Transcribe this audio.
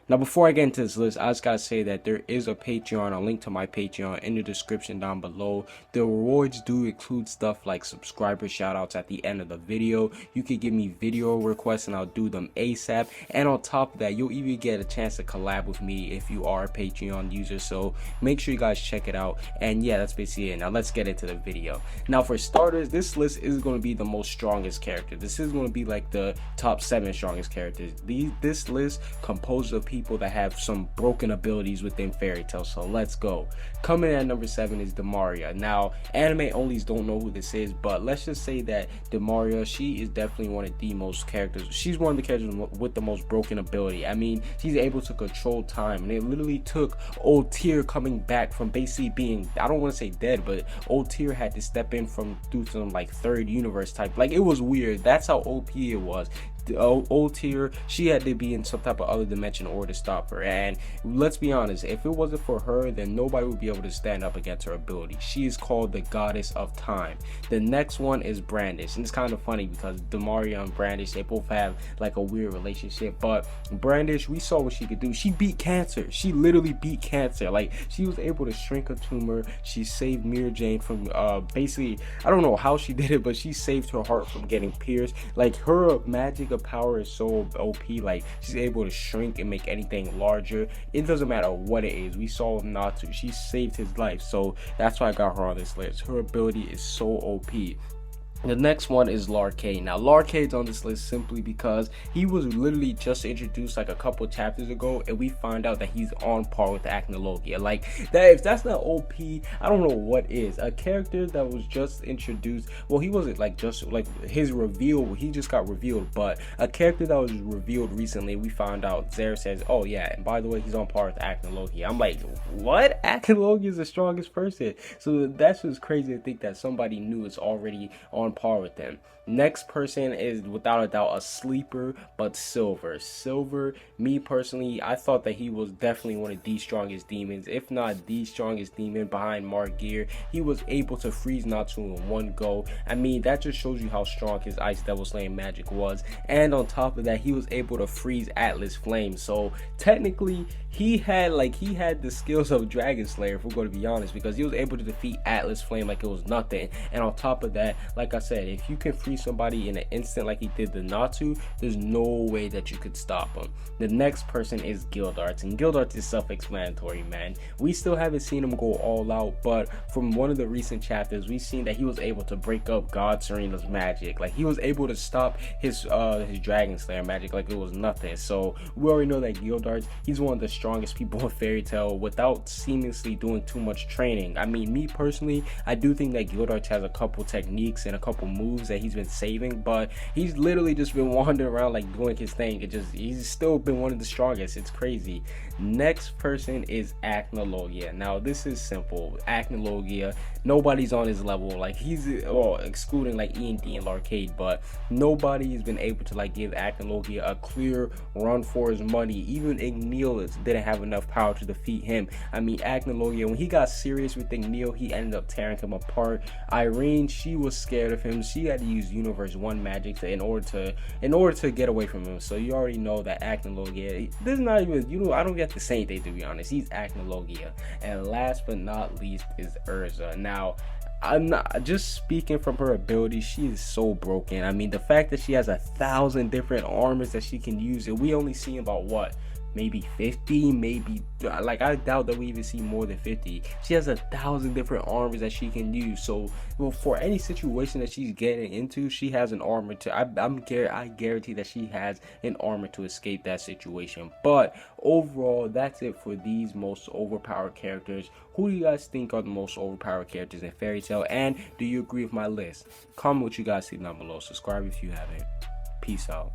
Now, before I get into this list, I just gotta say that there is a Patreon, a link to my Patreon in the description down below. The rewards do include stuff like subscriber shoutouts at the end of the video. You can give me video requests and I'll do them ASAP. And on top of that, you'll even get a chance to collab with me if you are a Patreon user. So make sure you guys check it out. And yeah, that's basically it. Now let's get into the video. Now, for starters, this list is going to be the most strongest character. This is going to be like the top 7 strongest characters. This list composed of people that have some broken abilities within Fairy Tail. So let's go. Coming in at number 7 is Demaria. Now, anime onlys don't know who this is, but let's just say that Demaria, she is definitely one of the most characters. She's one of the characters with the most broken ability. I mean, she's able to control time, and it literally took Old Tier coming back from basically being, I don't want to say dead, but Old Tier had to step in from through some like third universe type. Like, it was weird. That's how OP it was. The Old Tier, she had to be in some type of other dimension in order to stop her. And let's be honest, if it wasn't for her, then nobody would be able to stand up against her ability. She is called the Goddess of Time. The next one is Brandish, and it's kind of funny because Demaria and Brandish, they both have like a weird relationship. But Brandish, we saw what she could do. She beat cancer. She literally beat cancer. Like, she was able to shrink a tumor. She saved Mira Jane from basically, I don't know how she did it, but she saved her heart from getting pierced. Like, her magic power is so OP. Like, she's able to shrink and make anything larger. It doesn't matter what it is. We saw with Natsu, she saved his life, so that's why I got her on this list. Her ability is so OP. The next one is Larcade. Now, Larcade's on this list simply because he was literally just introduced like a couple chapters ago, and we find out that he's on par with Acnologia. Like, that, if that's not OP, I don't know what is. A character that was just introduced, well, he wasn't like just like his reveal, he just got revealed, but a character that was revealed recently, we found out Zara says, oh yeah, and by the way, he's on par with Acnologia. I'm like, what? Acnologia is the strongest person. So that's just crazy to think that somebody new is already on par with them. Next person is without a doubt a sleeper, but Silver, me personally, I thought that he was definitely one of the strongest demons, if not the strongest demon behind Margear. He was able to freeze Natsu in one go. I mean, that just shows you how strong his Ice Devil Slaying magic was. And on top of that, he was able to freeze Atlas Flame. So technically, he had the skills of Dragon Slayer, if we're going to be honest, because he was able to defeat Atlas Flame like it was nothing. And on top of that, like I said, if you can freeze somebody in an instant like he did the Natsu, there's no way that you could stop him. The next person is Guildarts, and Guildarts is self-explanatory, man. We still haven't seen him go all out, but from one of the recent chapters, we've seen that he was able to break up God Serena's magic. Like, he was able to stop his Dragon Slayer magic like it was nothing. So we already know that Guildarts, he's one of the strongest people in Fairy Tail without seamlessly doing too much training. I mean, me personally, I do think that Guildarts has a couple techniques and a couple moves that he's been saving, but he's literally just been wandering around like doing his thing. He's still been one of the strongest. It's crazy. Next person is Acnologia. Now, this is simple. Acnologia, nobody's on his level. Like, he's, well, excluding like E&D and Larcade, but nobody has been able to like give Acnologia a clear run for his money. Even Igneel didn't have enough power to defeat him. I mean, Acnologia, when he got serious with Igneel, he ended up tearing him apart. Irene, she was scared of him. She had to use Universe 1 magic in order to get away from him. So you already know that Acnologia, this is not even, you know, I don't get to say anything, to be honest. He's Acnologia. And last but not least is Urza. Now, I'm not just speaking from her ability, she is so broken. I mean, the fact that she has 1,000 different armors that she can use, and we only see about what, maybe 50, maybe, like, I doubt that we even see more than 50. She has 1,000 different armors that she can use. So, well, for any situation that she's getting into, she has an armor to, I guarantee that she has an armor to escape that situation. But overall, that's it for these most overpowered characters. Who do you guys think are the most overpowered characters in Fairy Tail? And do you agree with my list? Comment what you guys think down below. Subscribe if you haven't. Peace out.